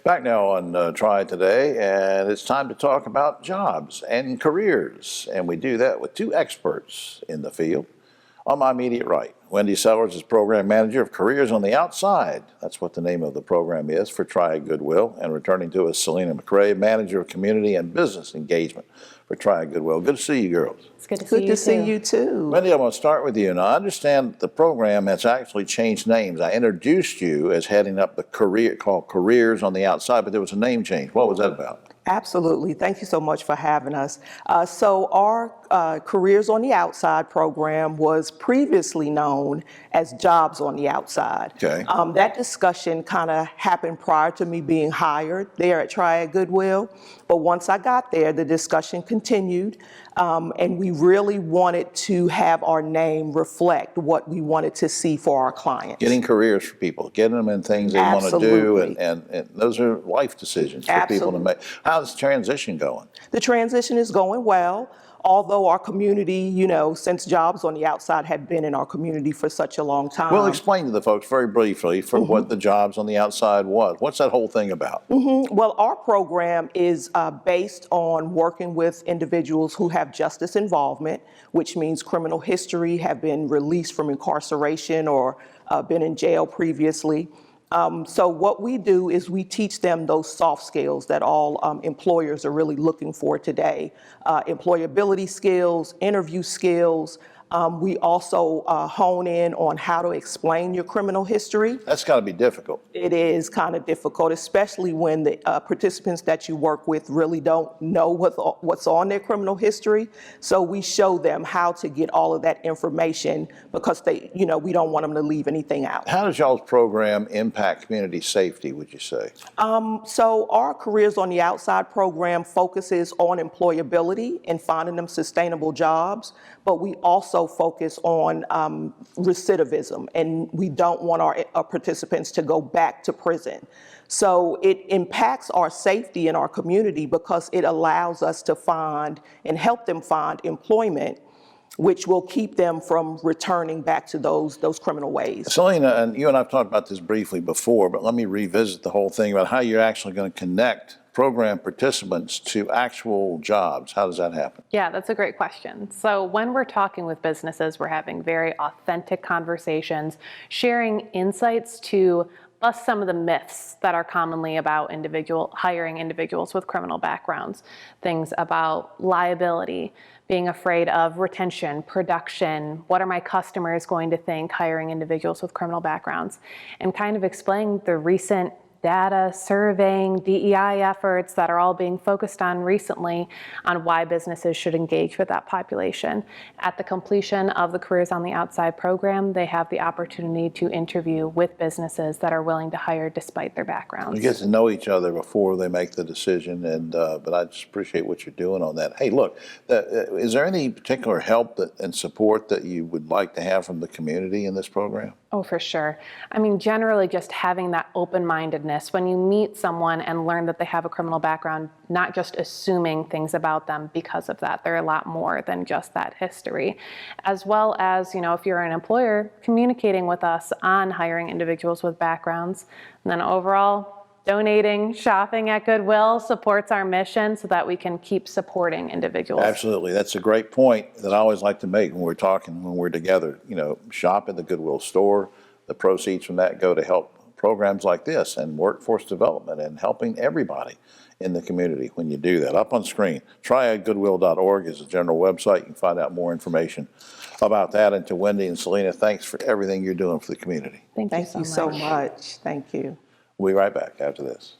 Back now on Triad today, and it's time to talk about jobs and careers. And we do that with two experts in the field. On my immediate right, Wendy Sellers is Program Manager of Careers on the Outside. That's what the name of the program is for Triad Goodwill. And returning to us, Selena McRae, Manager of Community and Business Engagement for Triad Goodwill. Good to see you girls. It's good to see you too. Wendy, I'm going to start with you. Now, I understand the program has actually changed names. I introduced you as heading up the career called Careers on the Outside, but there was a name change. What was that about? Absolutely. Thank you so much for having us. So our Careers on the Outside program was previously known as Jobs on the Outside. Okay. That discussion kind of happened prior to me being hired there at Triad Goodwill. But once I got there, the discussion continued, and we really wanted to have our name reflect what we wanted to see for our clients. Getting careers for people, getting them in things they want to do, and those are life decisions for people to make. How's the transition going? The transition is going well. Although our community, since Jobs on the Outside had been in our community for such a long time. Well, explain to the folks very briefly for what the Jobs on the Outside was. What's that whole thing about? Well, our program is based on working with individuals who have justice involvement, which means criminal history, have been released from incarceration or been in jail previously. So what we do is we teach them those soft skills that all employers are really looking for today. Employability skills, interview skills. We also hone in on how to explain your criminal history. That's got to be difficult. It is kind of difficult, especially when the participants that you work with really don't know what's on their criminal history. So we show them how to get all of that information because we don't want them to leave anything out. How does y'all's program impact community safety, would you say? So our Careers on the Outside program focuses on employability and finding them sustainable jobs, but we also focus on recidivism, and we don't want our participants to go back to prison. So it impacts our safety in our community because it allows us to find and help them find employment, which will keep them from returning back to those criminal ways. Selena, and you and I have talked about this briefly before, but let me revisit the whole thing about how you're actually going to connect program participants to actual jobs. How does that happen? Yeah, that's a great question. So when we're talking with businesses, we're having very authentic conversations, sharing insights to bust some of the myths that are commonly about hiring individuals with criminal backgrounds. Things about liability, being afraid of retention, production, what are my customers going to think hiring individuals with criminal backgrounds, and kind of explaining the recent data, surveying, DEI efforts that are all being focused on recently on why businesses should engage with that population. At the completion of the Careers on the Outside program, they have the opportunity to interview with businesses that are willing to hire despite their backgrounds. You get to know each other before they make the decision, and but I just appreciate what you're doing on that. Hey, look, is there any particular help and support that you would like to have from the community in this program? Oh, for sure. I mean, generally just having that open-mindedness when you meet someone and learn that they have a criminal background, not just assuming things about them because of that. They're a lot more than just that history. As well as, if you're an employer, communicating with us on hiring individuals with backgrounds. And then overall, donating, shopping at Goodwill supports our mission so that we can keep supporting individuals. Absolutely. That's a great point that I always like to make when we're together. Shop at the Goodwill store. The proceeds from that go to help programs like this and workforce development and helping everybody in the community when you do that. Up on screen, triadgoodwill.org is the general website. You can find out more information about that. And to Wendy and Selena, thanks for everything you're doing for the community. Thank you so much. Thank you. We'll be right back after this.